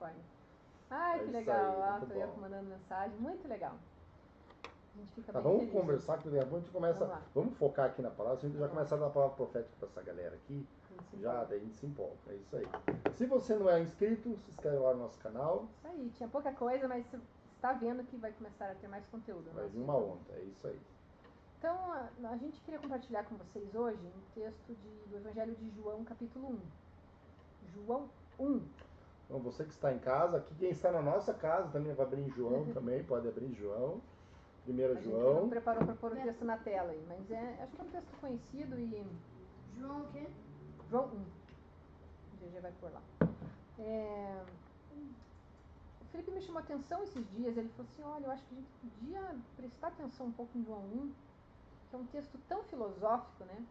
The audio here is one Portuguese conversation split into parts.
Califórnia. Ai, que isso legal. aí, muito Tô eu bom. mandando mensagem. Muito legal. A gente fica Tá, bem vamos feliz. conversar que daqui a pouco a gente começa. Vamos lá. Vamos focar aqui na palavra, a gente já Vamos começa a dar a palavra profética para essa galera aqui. A gente se Já, empolga. daí a gente se empolga. É isso aí. Se você não é inscrito, se inscreve lá no nosso canal. Isso aí. Tinha pouca coisa, mas você está vendo que vai começar a ter mais conteúdo. Vai no vir nosso uma YouTube. onda, é isso aí. Então, a gente queria compartilhar com vocês hoje um texto do Evangelho de João, capítulo 1. João 1. Então, você que está em casa, aqui quem está na nossa casa também vai abrir em João também, pode abrir em João. A Primeiro gente João. não preparou para pôr o texto na tela aí, mas acho que é um texto conhecido e... João o quê? João 1. O GG vai pôr lá. O Felipe me chamou a atenção esses dias, ele falou assim, olha, eu acho que a gente podia prestar atenção um pouco em João 1, que é um texto tão filosófico, né?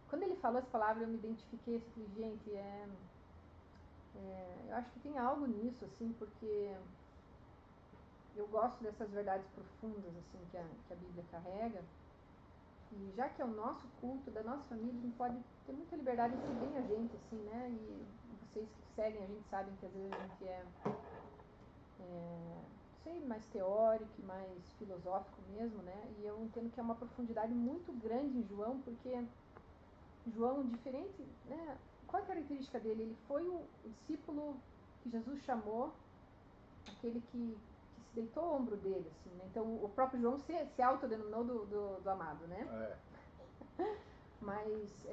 Quando ele falou essa palavra, eu me identifiquei, eu falei, gente, eu acho que tem algo nisso, assim, porque eu gosto dessas verdades profundas, assim, que a Bíblia carrega, e já que é o nosso culto, da nossa família, a gente pode ter muita liberdade de ser bem a gente, assim, né? E vocês que seguem a gente sabem que às vezes a gente sei, mais teórico e mais filosófico mesmo, né? E eu entendo que é uma profundidade muito grande em João, porque João, diferente, né? Qual a característica dele? Ele foi o discípulo que Jesus chamou, aquele que se deitou ao ombro dele, assim, né? Então o próprio João se autodenominou do amado, né? Mas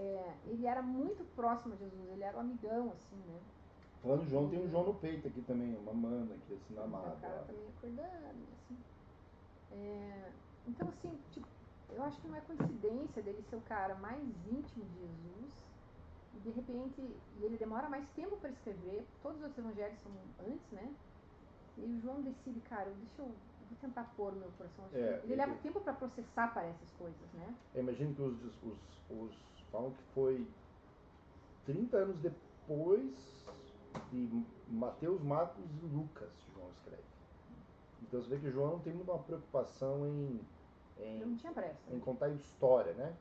ele era muito próximo a Jesus, ele era um amigão, assim, né? Falando de João, tem um João no peito aqui também, uma mana aqui, assim, na amada. O cara tá meio acordando, assim. Então, assim, tipo, eu acho que não é coincidência dele ser o cara mais íntimo de Jesus e de repente ele demora mais tempo para escrever, todos os evangelhos são antes, né? E o João decide, cara, eu vou tentar pôr no meu coração. Ele leva tempo para processar, parece, as coisas, né? Eu imagino que os falam que foi 30 anos depois de Mateus, Marcos e Lucas, João escreve. Então você vê que João não tem muita preocupação Não tinha pressa, em né? contar história, né?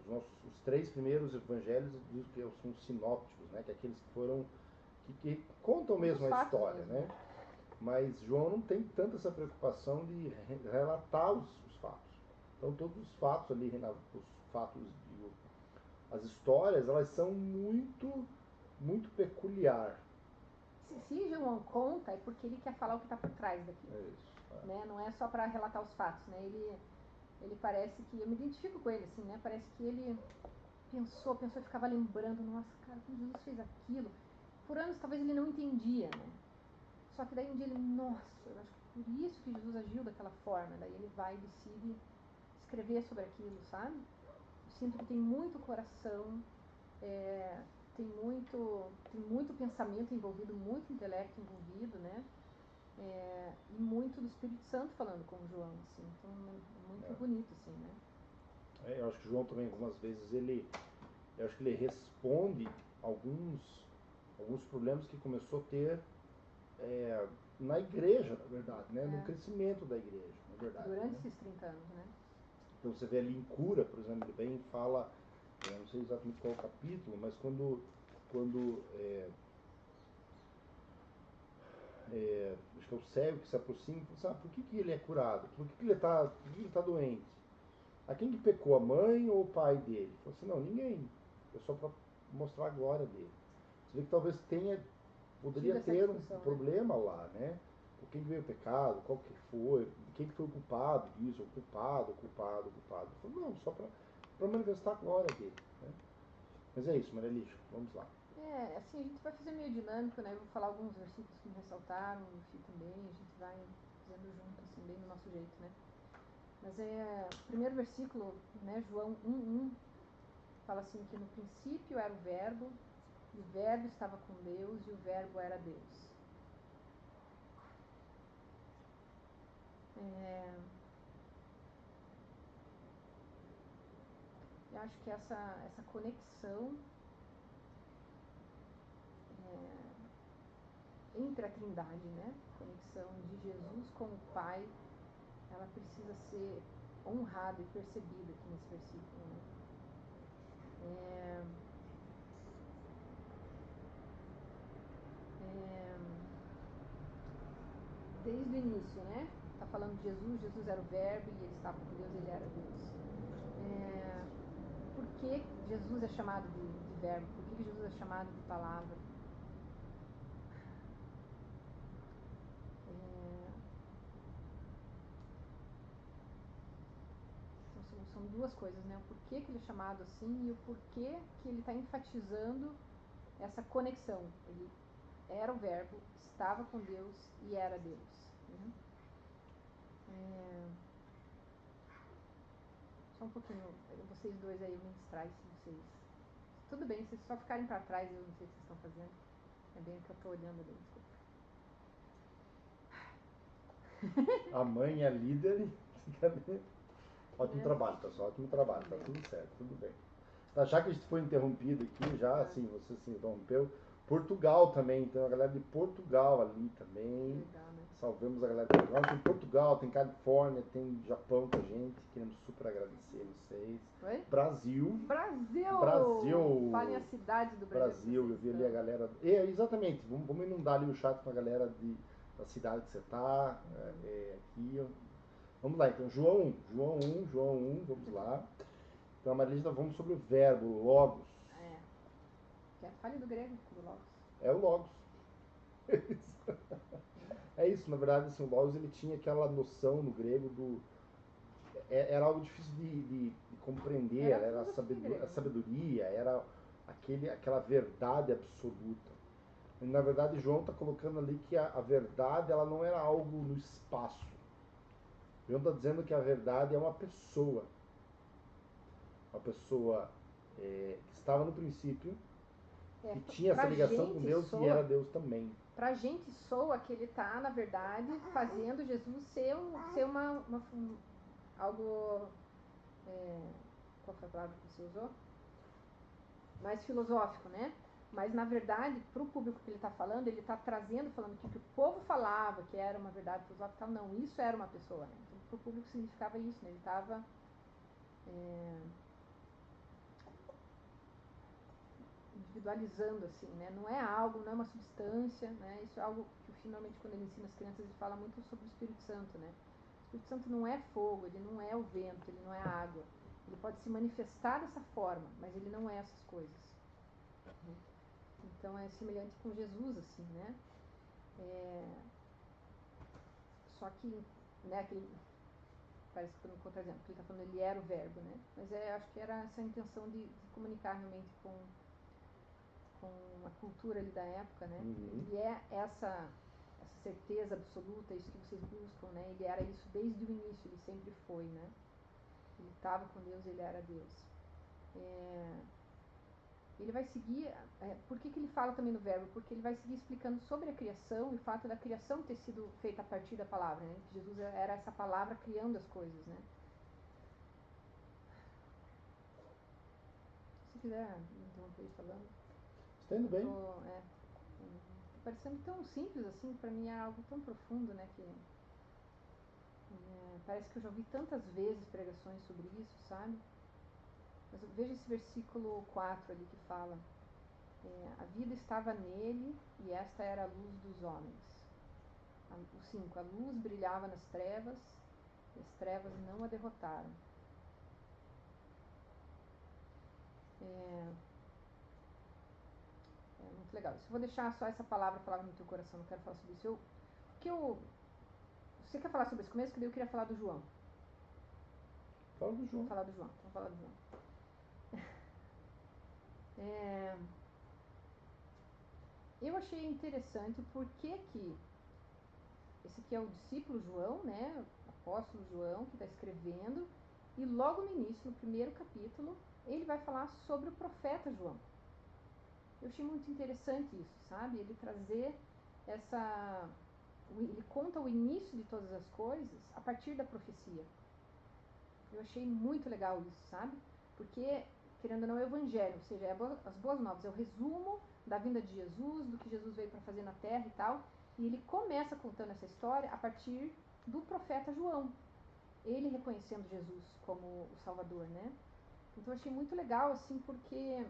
Os 3 primeiros evangelhos diz que são sinópticos, né? Que é aqueles que foram que contam mesmo a história, mesmo, né? Mas João não tem tanta essa preocupação de relatar os fatos. Então todos os fatos ali, os fatos as histórias, elas são muito peculiar. Se João conta, é porque ele quer falar o que está por trás daquilo. É isso. Né? Não é só para relatar os fatos, né? Ele parece que, eu me identifico com ele, assim, né? Parece que ele pensou e ficava lembrando, nossa, cara, como Jesus fez aquilo. Por anos talvez ele não entendia, né? Só que daí um dia ele, nossa, eu acho que por isso que Jesus agiu daquela forma. Daí ele vai e decide escrever sobre aquilo, sabe? Eu sinto que tem muito coração, tem muito pensamento envolvido, muito intelecto envolvido, né? E muito do Espírito Santo falando com o João, assim. Então é muito bonito, assim, né? Eu acho que João também, algumas vezes, eu acho que ele responde alguns problemas que começou a ter na igreja, na verdade, né? No crescimento da igreja, na verdade. Durante né? esses 30 anos, né? Então você vê ali em Cura, por exemplo, ele bem fala, eu não sei exatamente qual capítulo, mas quando acho que é o cego que se aproxima e fala, por que ele é curado? Por que ele está doente? A quem que pecou, a mãe ou o pai dele? Ele falou assim, não, ninguém. É só para mostrar a glória dele. Você vê que talvez poderia ter um problema lá, né? Por quem veio o pecado, qual que foi, quem que foi o culpado disso, o culpado. Ele falou, não, só para manifestar a glória dele. Né? Mas é isso, Maria Lígia, vamos lá. Assim, a gente vai fazer meio dinâmico, né? Eu vou falar alguns versículos que me ressaltaram, o Fih também, a gente vai fazendo junto, assim, bem do nosso jeito, né? Mas o primeiro versículo, né, João 1:1, fala assim que no princípio era o verbo, e o verbo estava com Deus, e o verbo era Deus. Eu acho que essa conexão entre a Trindade, né? Conexão de Jesus com o Pai, ela precisa ser honrada e percebida aqui nesse versículo, né? desde o início, né? Tá falando de Jesus, Jesus era o verbo e ele estava com Deus, ele era Deus. Por que Jesus é chamado de verbo? Por que Jesus é chamado de palavra? São duas coisas, né? O porquê que ele é chamado assim e o porquê que ele está enfatizando essa conexão. Ele era o verbo, estava com Deus e era Deus. Né? Só um pouquinho, vocês dois aí, eu me distraio se vocês... Tudo bem, se vocês só ficarem para trás, eu não sei o que vocês estão fazendo. É bem o que eu estou olhando ali, desculpa. A mãe é líder e ótimo trabalho, pessoal, ótimo trabalho, tá tudo certo, tudo bem. Já que a gente foi interrompido aqui, já assim, você se interrompeu. Portugal também, tem uma galera de Portugal ali também. Legal, né? Salvemos a galera de Portugal. Tem Portugal, tem Califórnia, tem Japão com a gente. Queremos super agradecer vocês. Oi? Brasil. Brasil! Falem a cidade do Brasil. Brasil, eu vi ali a galera. Exatamente, vamos inundar ali o chat com a galera da cidade que você está. Aqui. Vamos lá, então, João 1, vamos lá. Então, a Marilisa, vamos sobre o verbo, logos. Fale do grego, do logos. É o logos. É isso, na verdade, assim, o logos ele tinha aquela noção no grego do... Era algo difícil de compreender, era a sabedoria, era aquela verdade absoluta. E, na verdade, João está colocando ali que a verdade ela não era algo no espaço. João está dizendo que a verdade é uma pessoa. Uma pessoa que estava no princípio, que tinha essa ligação com Deus e era Deus também. Pra gente soa que ele está, na verdade, fazendo Jesus ser algo... qual foi a palavra que você usou? Mais filosófico, né? Mas, na verdade, para o público que ele está falando, ele está trazendo, falando que o que o povo falava, que era uma verdade filosófica, não, isso era uma pessoa, né? Então, para o público significava isso, né? Ele estava... individualizando, assim, né? Não é algo, não é uma substância, né? Isso é algo que finalmente quando ele ensina as crianças ele fala muito sobre o Espírito Santo, né? O Espírito Santo não é fogo, ele não é o vento, ele não é a água. Ele pode se manifestar dessa forma, mas ele não é essas coisas. Então é semelhante com Jesus, assim, né? Só que, né, parece que eu estou me contradizendo, porque ele está falando ele era o verbo, né? Mas acho que era essa a intenção de comunicar realmente com a cultura ali da época, né? Uhum. E é essa certeza absoluta, isso que vocês buscam, né? Ele era isso desde o início, ele sempre foi, né? Ele estava com Deus, ele era Deus. Ele vai seguir... por que ele fala também no verbo? Porque ele vai seguir explicando sobre a criação e o fato da criação ter sido feita a partir da palavra, né? Que Jesus era essa palavra criando as coisas, né? Se quiser interromper falando. Está indo bem? Parecendo tão simples assim, para mim é algo tão profundo, né? Que parece que eu já ouvi tantas vezes pregações sobre isso, sabe? Mas veja esse versículo 4 ali que fala: a vida estava nele e esta era a luz dos homens. O 5, a luz brilhava nas trevas e as trevas não a derrotaram. Muito legal. Eu vou deixar só essa palavra falar no teu coração, não quero falar sobre isso. Você quer falar sobre esse começo? Que daí eu queria falar do João. Fala do João. Vamos falar do João. Eu achei interessante porque esse aqui é o discípulo João, né? O apóstolo João que está escrevendo, e logo no início, no primeiro capítulo, ele vai falar sobre o profeta João. Eu achei muito interessante isso, sabe? Ele trazer ele conta o início de todas as coisas a partir da profecia. Eu achei muito legal isso, sabe? Porque, querendo ou não, é o evangelho, ou seja, as boas novas, é o resumo da vinda de Jesus, do que Jesus veio para fazer na terra e tal. E ele começa contando essa história a partir do profeta João. Ele reconhecendo Jesus como o Salvador, né? Então eu achei muito legal, assim, porque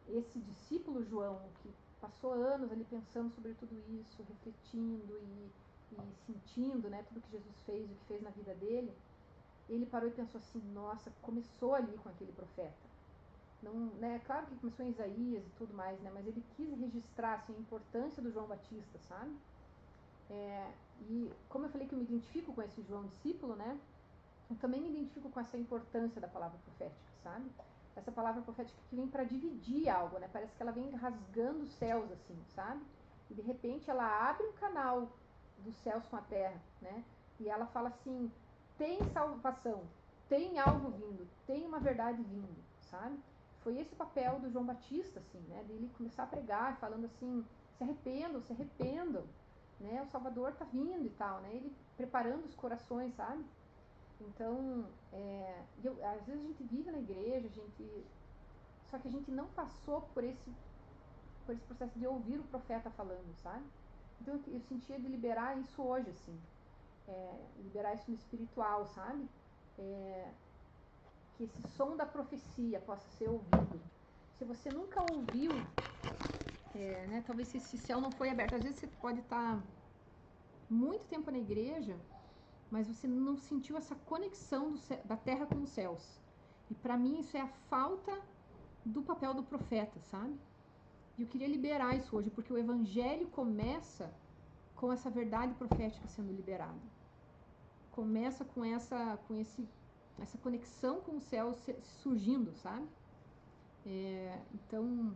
esse discípulo João, que passou anos ali pensando sobre tudo isso, refletindo e sentindo, né, tudo que Jesus fez, o que fez na vida dele. Ele parou e pensou assim, nossa, começou ali com aquele profeta. Não, né, claro que começou em Isaías e tudo mais, né, mas ele quis registrar assim, a importância do João Batista, sabe? E como eu falei que eu me identifico com esse João discípulo, né, eu também me identifico com essa importância da palavra profética, sabe? Essa palavra profética que vem para dividir algo, né? Parece que ela vem rasgando os céus, assim, sabe? E de repente ela abre um canal dos céus com a terra, né? E ela fala assim, tem salvação, tem algo vindo, tem uma verdade vindo, sabe? Foi esse o papel do João Batista, assim, né? Dele começar a pregar, falando assim, se arrependam, né? O Salvador tá vindo e tal, né? Ele preparando os corações, sabe? Então, às vezes a gente vive na igreja, só que a gente não passou por esse processo de ouvir o profeta falando, sabe? Então eu sentia de liberar isso hoje, assim, liberar isso no espiritual, sabe? Que esse som da profecia possa ser ouvido. Se você nunca ouviu, né, talvez esse céu não foi aberto. Às vezes você pode estar muito tempo na igreja, mas você não sentiu essa conexão da terra com os céus. E para mim isso é a falta do papel do profeta, sabe? E eu queria liberar isso hoje, porque o evangelho começa com essa verdade profética sendo liberada. Começa com essa conexão com os céus surgindo, sabe? Então,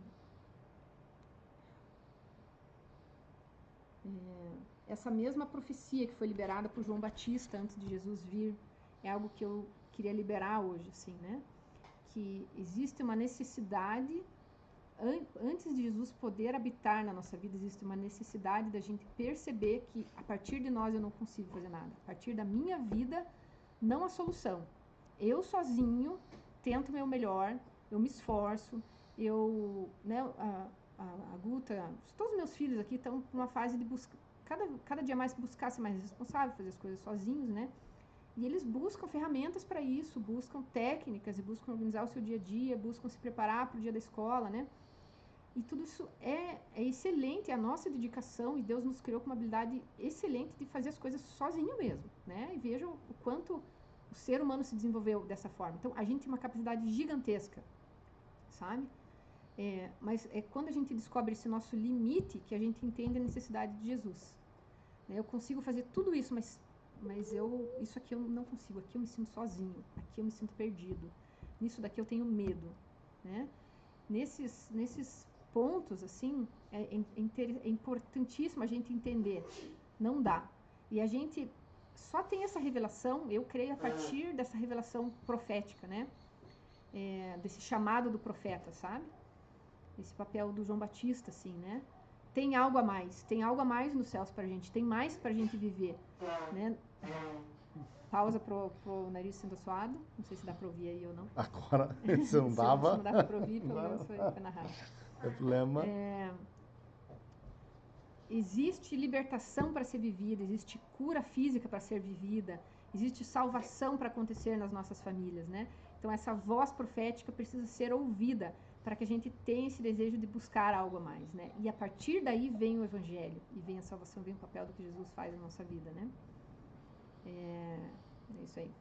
essa mesma profecia que foi liberada por João Batista antes de Jesus vir, é algo que eu queria liberar hoje, assim, né? Que existe uma necessidade, antes de Jesus poder habitar na nossa vida, existe uma necessidade da gente perceber que a partir de nós eu não consigo fazer nada. A partir da minha vida, não há solução. Eu sozinho tento o meu melhor, eu me esforço, né, a Guta, todos os meus filhos aqui estão numa fase de buscar, cada dia mais buscar ser mais responsável, fazer as coisas sozinhos, né? E eles buscam ferramentas para isso, buscam técnicas e buscam organizar o seu dia a dia, buscam se preparar para o dia da escola, né? E tudo isso é excelente, é a nossa dedicação, e Deus nos criou com uma habilidade excelente de fazer as coisas sozinho mesmo, né? E vejam o quanto o ser humano se desenvolveu dessa forma. Então, a gente tem uma capacidade gigantesca, sabe? Mas é quando a gente descobre esse nosso limite que a gente entende a necessidade de Jesus. Eu consigo fazer tudo isso, mas isso aqui eu não consigo, aqui eu me sinto sozinho, aqui eu me sinto perdido, nisso daqui eu tenho medo, né? Nesses pontos, assim, é importantíssimo a gente entender, não dá. E a gente só tem essa revelação, eu creio, a partir dessa revelação profética, né? Desse chamado do profeta, sabe? Esse papel do João Batista, assim, né? Tem algo a mais nos céus pra gente, tem mais pra gente viver, né? Pausa pro nariz sendo suado, não sei se dá pra ouvir aí ou não. Agora, se não dava... Se não dá pra ouvir, pelo menos foi na rádio. É problema. Existe libertação para ser vivida, existe cura física para ser vivida, existe salvação para acontecer nas nossas famílias, né? Então essa voz profética precisa ser ouvida para que a gente tenha esse desejo de buscar algo a mais, né? E a partir daí vem o evangelho, e vem a salvação, vem o papel do que Jesus faz na nossa vida, né? É isso aí.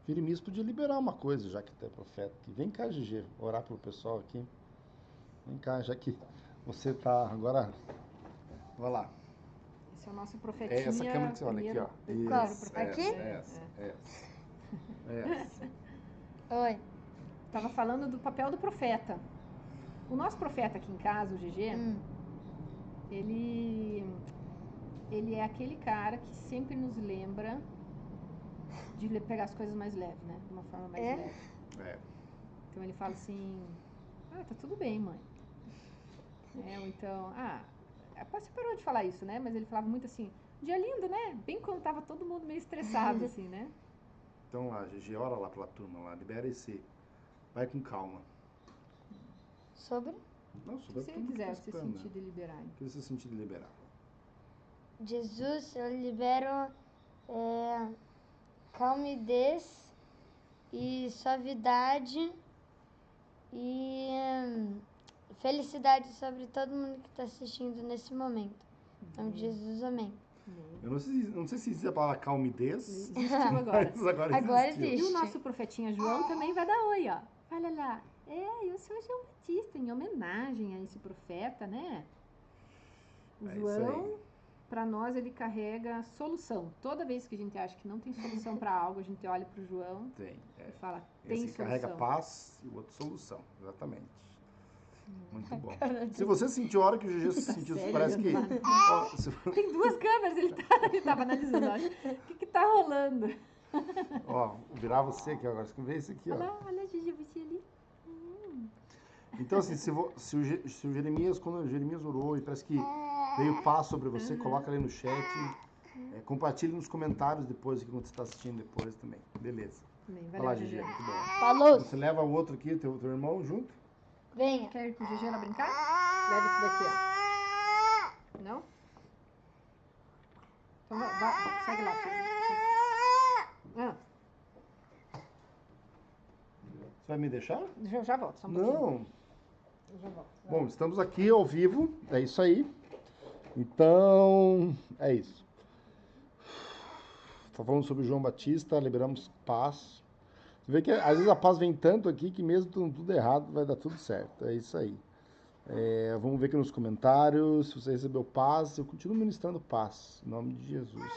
Firimiz podia liberar uma coisa, já que tu é profeta aqui. Vem cá, Gigi, orar pelo pessoal aqui. Vem cá, já que você tá agora... Vai lá. Esse é o nosso profetinha. Essa câmera que você olha aqui, ó. Qual? Aqui? Essa. Oi. Tava falando do papel do profeta. O nosso profeta aqui em casa, o GG, ele é aquele cara que sempre nos lembra de pegar as coisas mais leves, né? De uma forma mais leve. Então ele fala assim, tá tudo bem, mãe. Ou então, você parou de falar isso, né? Mas ele falava muito assim, dia lindo, né? Bem quando tava todo mundo meio estressado, assim, né? Então lá, Gigi, ora lá pela turma lá, libera esse... Vai com calma. Sobre? Não, sobre se você quiser se sentir de liberar. O que você sentir de liberar? Jesus, eu libero calmidez e suavidade e felicidade sobre todo mundo que está assistindo nesse momento. Em nome de Jesus, amém. Eu não sei se existe a palavra calmidez. Existiu agora. Mas agora Agora existiu. E o existe. nosso profetinha João também vai dar oi, ó. Olha lá. Eu sou João Batista, em homenagem a esse profeta, né? O É isso aí. João, para nós, ele carrega solução. Toda vez que a gente acha que não tem solução para algo, a gente olha pro João Tem. e fala, tem Esse solução. carrega paz e o outro solução. Exatamente. Muito bom. Se você sentiu a hora que o GG sentiu, sério, parece que... Leonardo? Ó, se- Tem duas câmeras, ele tava analisando. Olha, o que tá rolando? ó, vou virar você aqui agora. Você vê isso aqui, ó. Olha a Gigi, você ali. Então, assim, se o Jeremias, quando o Jeremias orou e parece que veio paz sobre você, coloca ali no chat. Compartilhe nos comentários depois, que quando você está assistindo depois também. Beleza. Também, Vai lá, valeu, Gigi. Gigi. Muito bom. Falou. Você leva o outro aqui, teu irmão, junto? Venha. Quer ir com o Gigi lá brincar? Leva esse daqui, ó. Não? Então vai, segue lá, filho. Ah, Você vai me deixar? já volto, só um pouquinho. Não. Eu já volto. Bom, estamos aqui ao vivo, é isso aí. Então, é isso. Tá falando sobre João Batista, liberamos paz. Você vê que às vezes a paz vem tanto aqui que mesmo tudo errado vai dar tudo certo. É isso aí. Vamos ver aqui nos comentários. Se você recebeu paz, eu continuo ministrando paz, em nome de Jesus.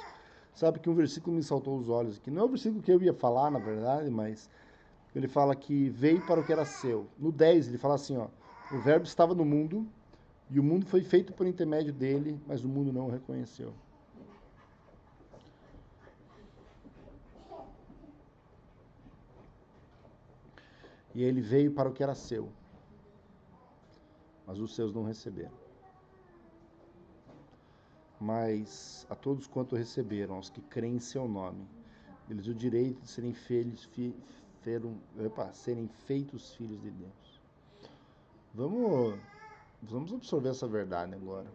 Sabe que um versículo me saltou os olhos aqui. Não é o versículo que eu ia falar, na verdade, mas ele fala que veio para o que era seu. No 10 ele fala assim, ó: o verbo estava no mundo e o mundo foi feito por intermédio dele, mas o mundo não o reconheceu. E ele veio para o que era seu, mas os seus não receberam. Mas a todos quanto receberam, aos que creem em seu nome, eles o direito de serem serem feitos filhos de Deus. Vamos absorver essa verdade agora.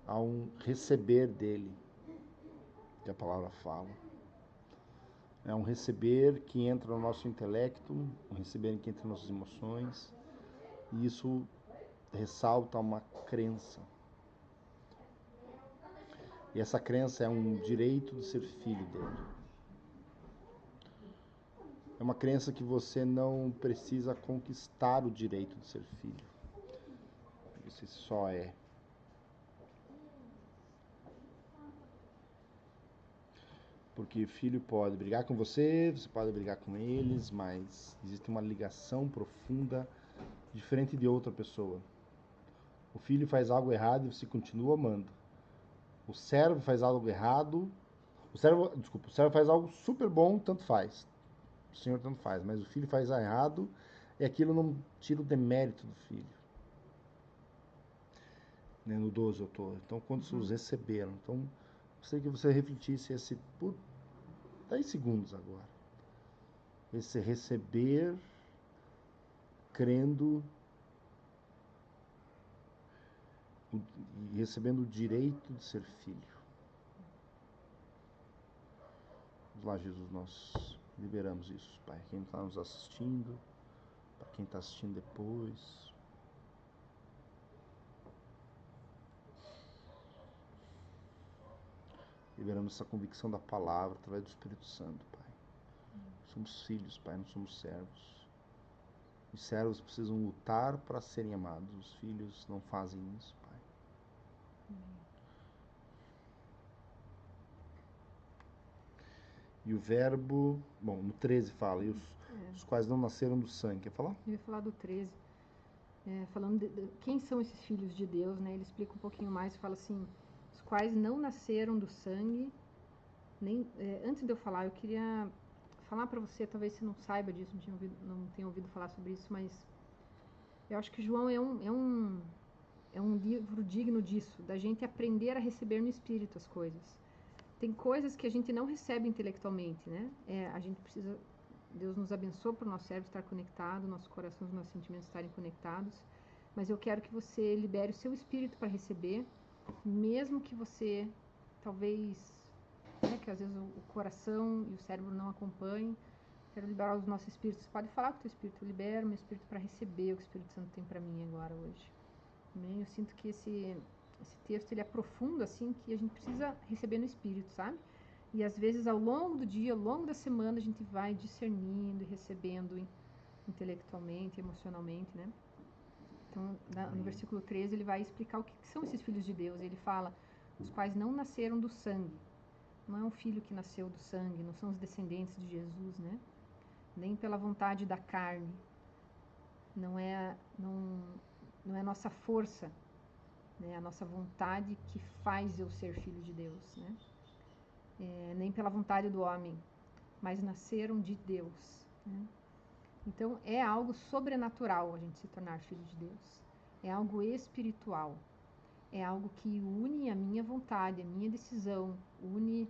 Há um receber dele, que a palavra fala. É um receber que entra no nosso intelecto, um receber que entra nas nossas emoções, e isso ressalta uma crença. E essa crença é um direito de ser filho dele. É uma crença que você não precisa conquistar o direito de ser filho. Você só é. Porque filho pode brigar com você pode brigar com eles, mas existe uma ligação profunda, diferente de outra pessoa. O filho faz algo errado e você continua amando. O servo faz algo errado, o servo faz algo super bom, tanto faz. O Senhor tanto faz, mas o filho faz errado e aquilo não tira o demérito do filho. No 12 eu tô. Então, quando os receberam? Então, gostaria que você refletisse esse por 10 segundos agora. Esse receber, crendo e recebendo o direito de ser filho. Vamos lá, Jesus, nós liberamos isso, Pai. Quem está nos assistindo, para quem está assistindo depois. Liberamos essa convicção da palavra através do Espírito Santo, Pai. Somos filhos, Pai, não somos servos. Os servos precisam lutar para serem amados. Os filhos não fazem isso, Pai. E o verbo, bom, no 13 fala, e os quais não nasceram do sangue. Quer falar? Eu ia falar do 13. Falando de quem são esses filhos de Deus, né? Ele explica um pouquinho mais, fala assim, os quais não nasceram do sangue, antes de eu falar, eu queria falar para você, talvez você não saiba disso, não tenha ouvido falar sobre isso, mas eu acho que João é um livro digno disso, da gente aprender a receber no Espírito as coisas. Tem coisas que a gente não recebe intelectualmente, né? A gente precisa... Deus nos abençoa para o nosso cérebro estar conectado, nosso coração, os nossos sentimentos estarem conectados. Mas eu quero que você libere o seu espírito para receber, mesmo que você, talvez, que às vezes o coração e o cérebro não acompanhem, Quero liberar os nossos espíritos. Você pode falar com o teu espírito, libera o meu espírito para receber o que o Espírito Santo tem para mim agora, hoje. Amém? Eu sinto que esse texto ele é profundo, assim, que a gente precisa receber no espírito, sabe? E às vezes ao longo do dia, ao longo da semana, a gente vai discernindo e recebendo intelectualmente, emocionalmente, né? Então, no versículo 13, ele vai explicar o que são esses filhos de Deus. Ele fala, os quais não nasceram do sangue. Não é um filho que nasceu do sangue, não são os descendentes de Jesus, né? Nem pela vontade da carne. Não é nossa força, né? A nossa vontade que faz eu ser filho de Deus, né? Nem pela vontade do homem, mas nasceram de Deus, né? Então, é algo sobrenatural a gente se tornar filho de Deus. É algo espiritual. É algo que une a minha vontade, a minha decisão, une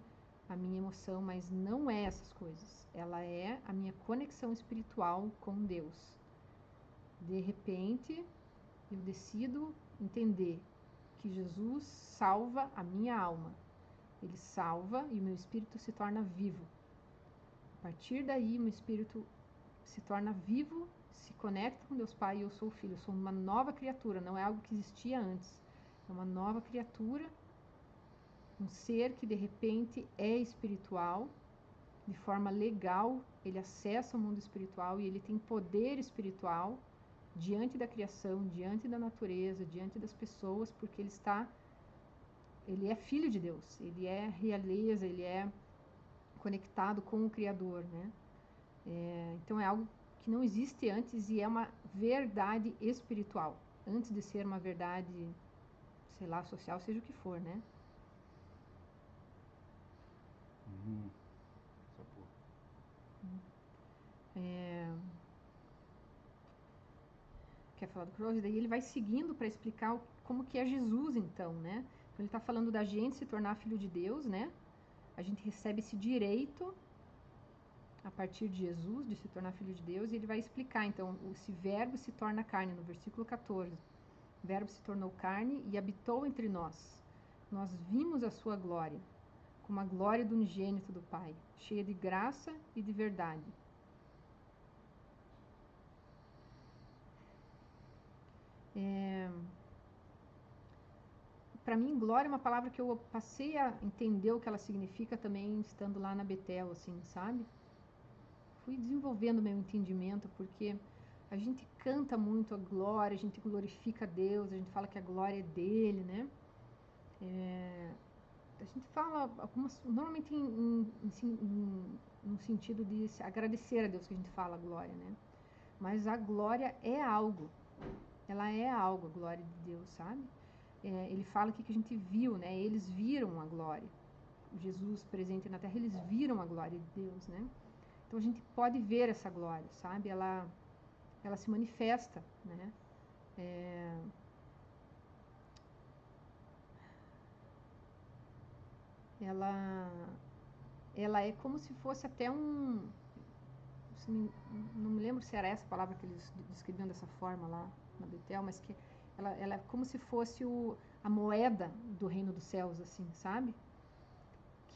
a minha emoção, mas não é essas coisas. Ela é a minha conexão espiritual com Deus. De repente, eu decido entender que Jesus salva a minha alma. Ele salva e o meu espírito se torna vivo. A partir daí, meu espírito se torna vivo, se conecta com Deus Pai e eu sou o filho. Eu sou uma nova criatura, não é algo que existia antes. É uma nova criatura, um ser que de repente é espiritual, de forma legal, ele acessa o mundo espiritual e ele tem poder espiritual diante da criação, diante da natureza, diante das pessoas, porque ele é filho de Deus, ele é realeza, ele é conectado com o Criador, né? Então é algo que não existe antes e é uma verdade espiritual, antes de ser uma verdade, sei lá, social, seja o que for, né? Quer falar do Cross? Daí ele vai seguindo para explicar como que é Jesus, então, né? Então ele está falando da gente se tornar filho de Deus, né? A gente recebe esse direito a partir de Jesus, de se tornar filho de Deus, e ele vai explicar, então, esse verbo se torna carne, no versículo 14. O verbo se tornou carne e habitou entre nós. Nós vimos a sua glória, como a glória do unigênito do Pai, cheia de graça e de verdade. Para mim, glória é uma palavra que eu passei a entender o que ela significa também estando lá na Betel, assim, sabe? Fui desenvolvendo meu entendimento, porque a gente canta muito a glória, a gente glorifica a Deus, a gente fala que a glória é dele, né? A gente fala normalmente no sentido de agradecer a Deus que a gente fala a glória, né? Mas a glória é algo, ela é algo, a glória de Deus, sabe? Ele fala aqui que a gente viu, né? Eles viram a glória. Jesus presente na terra, eles viram a glória de Deus, né? Então a gente pode ver essa glória, sabe? Ela se manifesta, né? Ela é como se fosse até não me lembro se era essa palavra que eles descreviam dessa forma lá na Betel, mas que ela é como se fosse a moeda do reino dos céus, assim, sabe?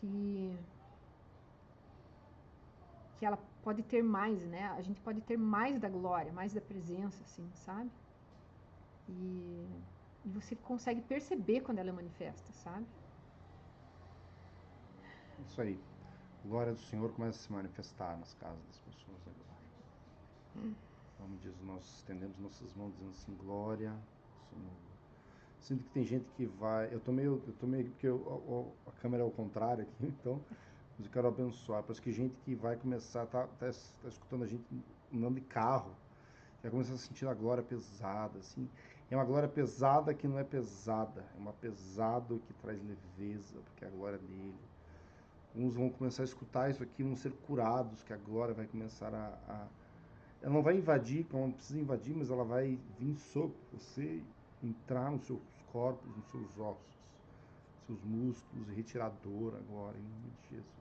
Que ela pode ter mais, né? A gente pode ter mais da glória, mais da presença, assim, sabe? E você consegue perceber quando ela é manifesta, sabe? Isso aí. A glória do Senhor começa a se manifestar nas casas das pessoas agora. Como diz, nós estendemos nossas mãos dizendo assim, glória, Senhor. Sinto que tem gente que vai... Eu tô meio porque a câmera é ao contrário aqui, então... Mas eu quero abençoar. Parece que gente que vai começar, tá escutando a gente andando de carro, vai começar a sentir a glória pesada, assim. É uma glória pesada que não é pesada. É uma pesada que traz leveza, porque é a glória dele. Uns vão começar a escutar isso aqui, vão ser curados, que a glória vai começar ela não vai invadir, como não precisa invadir, mas ela vai vir sobre você, entrar nos seus corpos, nos seus ossos, seus músculos, e retirar dor agora, em nome de Jesus.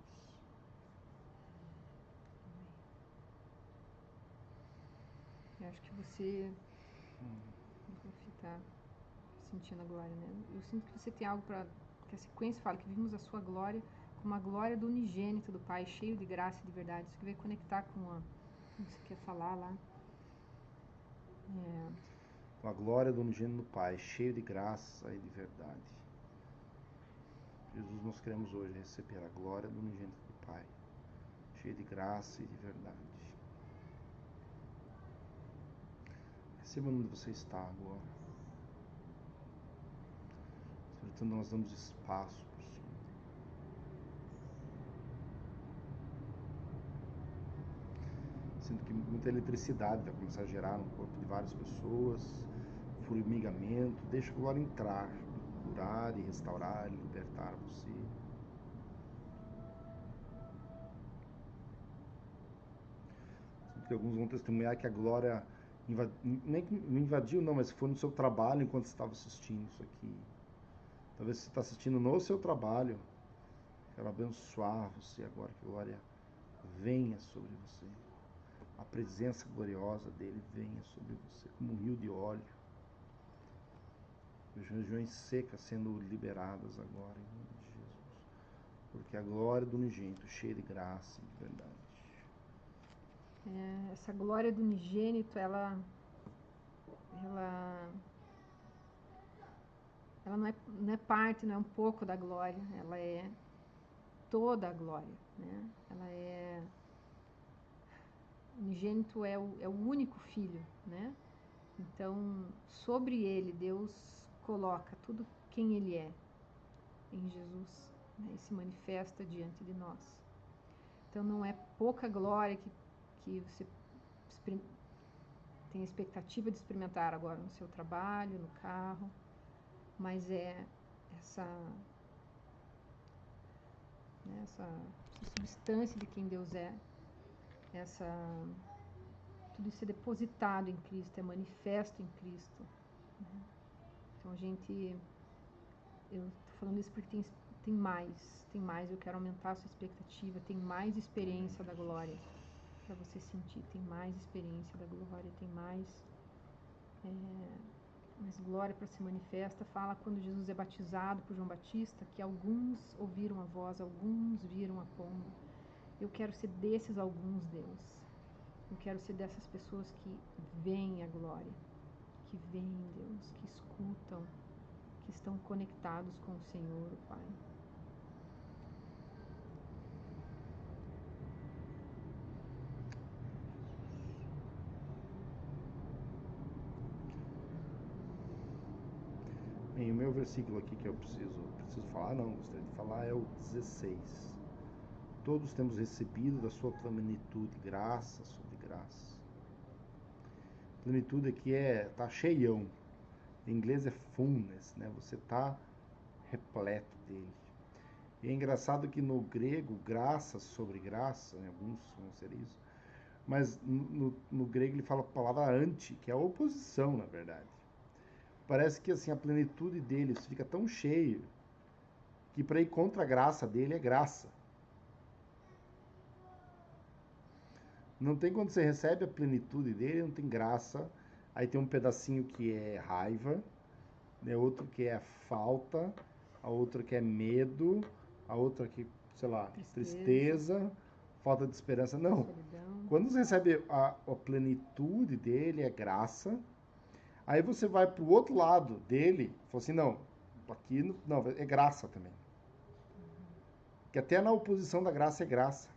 Eu acho que você está sentindo a glória, né? Eu sinto que você tem algo para... Que a sequência fala que vimos a sua glória como a glória do unigênito do Pai, cheio de graça e de verdade. Isso que vai conectar com o que você quer falar lá. Com a glória do unigênito do Pai, cheio de graça e de verdade. Jesus, nós queremos hoje receber a glória do unigênito do Pai, cheio de graça e de verdade. Receba onde você está agora. Sobretudo nós damos espaço para o Senhor. Sinto que muita eletricidade vai começar a gerar no corpo de várias pessoas, formigamento. Deixa a glória entrar, curar e restaurar e libertar você. Sinto que alguns vão testemunhar que a glória nem invadiu não, mas foi no seu trabalho enquanto você estava assistindo isso aqui. Talvez você está assistindo no seu trabalho. Quero abençoar você agora, que a glória venha sobre você. A presença gloriosa dele venha sobre você, como um rio de óleo. As regiões secas sendo liberadas agora, em nome de Jesus. Porque a glória do unigênito, cheia de graça e de verdade. Essa glória do unigênito, ela não é parte, não é um pouco da glória, ela é toda a glória, né? O unigênito é o único filho, né? Então, sobre ele, Deus coloca tudo quem ele é em Jesus, né? E se manifesta diante de nós. Então, não é pouca glória que você tem a expectativa de experimentar agora no seu trabalho, no carro, mas é essa substância de quem Deus é, tudo isso é depositado em Cristo, é manifesto em Cristo, né? Então eu estou falando isso porque tem mais, eu quero aumentar a sua expectativa, tem mais experiência da glória para você sentir, tem mais experiência da glória, tem mais glória para se manifesta. Fala quando Jesus é batizado por João Batista, que alguns ouviram a voz, alguns viram a pomba. Eu quero ser desses alguns, Deus. Eu quero ser dessas pessoas que veem a glória, que veem Deus, que escutam, que estão conectados com o Senhor, o Pai. Bem, o meu versículo aqui que eu preciso falar, gostaria de falar, é o 16. Todos temos recebido da sua plenitude, graça sobre graça. Plenitude aqui tá cheião. Em inglês é fullness, né? Você tá repleto dele. E é engraçado que no grego, graça sobre graça, né? Alguns vão ser isso, mas no grego ele fala a palavra anti, que é a oposição, na verdade. Parece que assim a plenitude dele fica tão cheio que para ir contra a graça dele é graça. Não tem quando você recebe a plenitude dele, não tem graça. Aí tem um pedacinho que é raiva, né? Outro que é falta, a outra que é medo, a outra que, sei lá, tristeza, falta de esperança. Não. Solidão. Quando você recebe a plenitude dele, é graça. Aí você vai pro outro lado dele e fala assim, não, aqui não, é graça também. Que até na oposição da graça é graça.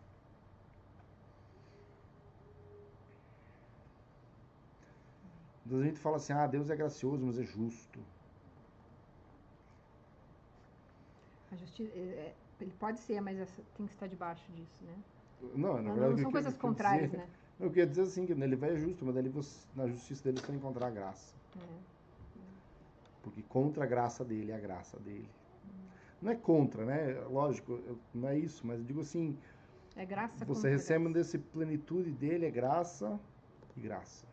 A gente fala assim, Deus é gracioso, mas é justo. A justiça, ele pode ser, mas tem que estar debaixo disso, né? Não, na verdade, não são coisas contrárias, né? Eu queria dizer assim, que ele vai é justo, mas ali na justiça dele você vai encontrar a graça. Porque contra a graça dele é a graça dele. Não é contra, né? Lógico, não é isso, mas eu digo assim, é graça você recebe dessa plenitude dele, é graça e graça.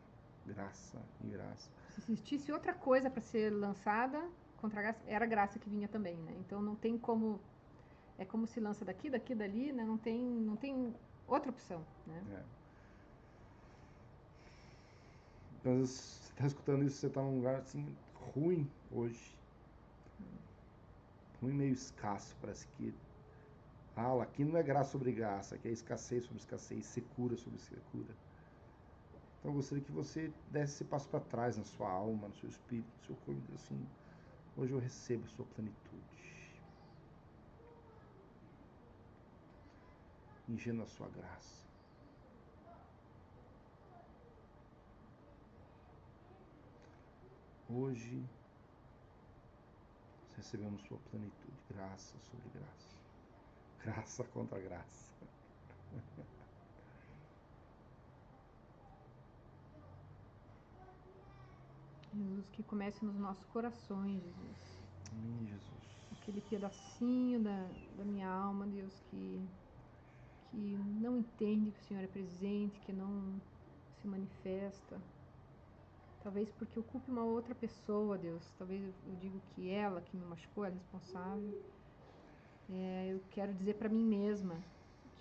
Graça e graça. Se existisse outra coisa para ser lançada contra a graça, era a graça que vinha também, né? Então não tem como, é como se lança daqui, dali, né? Não tem outra opção, né? Então, às vezes, você está escutando isso, você está num lugar assim, ruim hoje. Ruim, meio escasso, parece que Aqui não é graça sobre graça, aqui é escassez sobre escassez, secura sobre secura. Então eu gostaria que você desse esse passo para trás na sua alma, no seu espírito, no seu corpo, e diz assim: hoje eu recebo a sua plenitude, ingendo a sua graça. Hoje recebemos sua plenitude, graça sobre graça, graça contra graça. Jesus, que comece nos nossos corações, Jesus. Amém, Jesus. Aquele pedacinho da minha alma, Deus, que não entende que o Senhor é presente, que não se manifesta. Talvez porque ocupe uma outra pessoa, Deus. Talvez eu digo que ela que me machucou é responsável. Eu quero dizer para mim mesma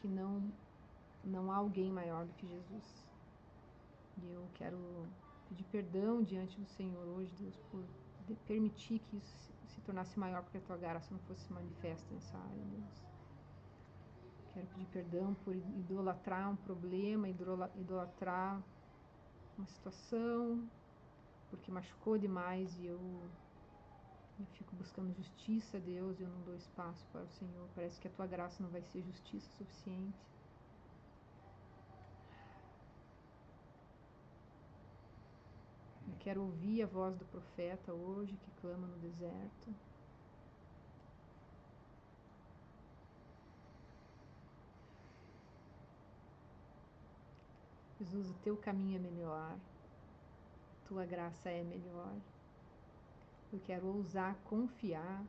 que não há alguém maior do que Jesus. E eu quero pedir perdão diante do Senhor hoje, Deus, por permitir que isso se tornasse maior, porque a tua graça não fosse manifesta nessa área, Deus. Quero pedir perdão por idolatrar um problema, idolatrar uma situação, porque machucou demais e eu fico buscando justiça, Deus, e eu não dou espaço para o Senhor. Parece que a tua graça não vai ser justiça suficiente. Eu quero ouvir a voz do profeta hoje que clama no deserto. Jesus, o teu caminho é melhor, tua graça é melhor. Eu quero ousar confiar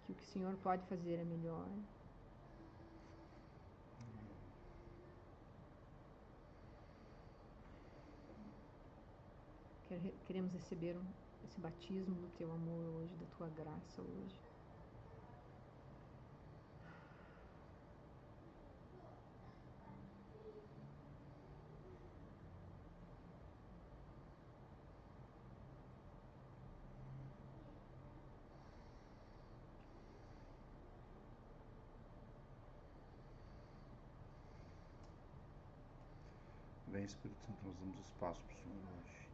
que o que o Senhor pode fazer é melhor. Queremos receber esse batismo do teu amor hoje, da tua graça hoje. Vem, Espírito Santo, nós damos espaço para o Senhor hoje.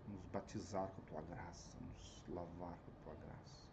Nos batizar com a tua graça, nos lavar com a tua graça.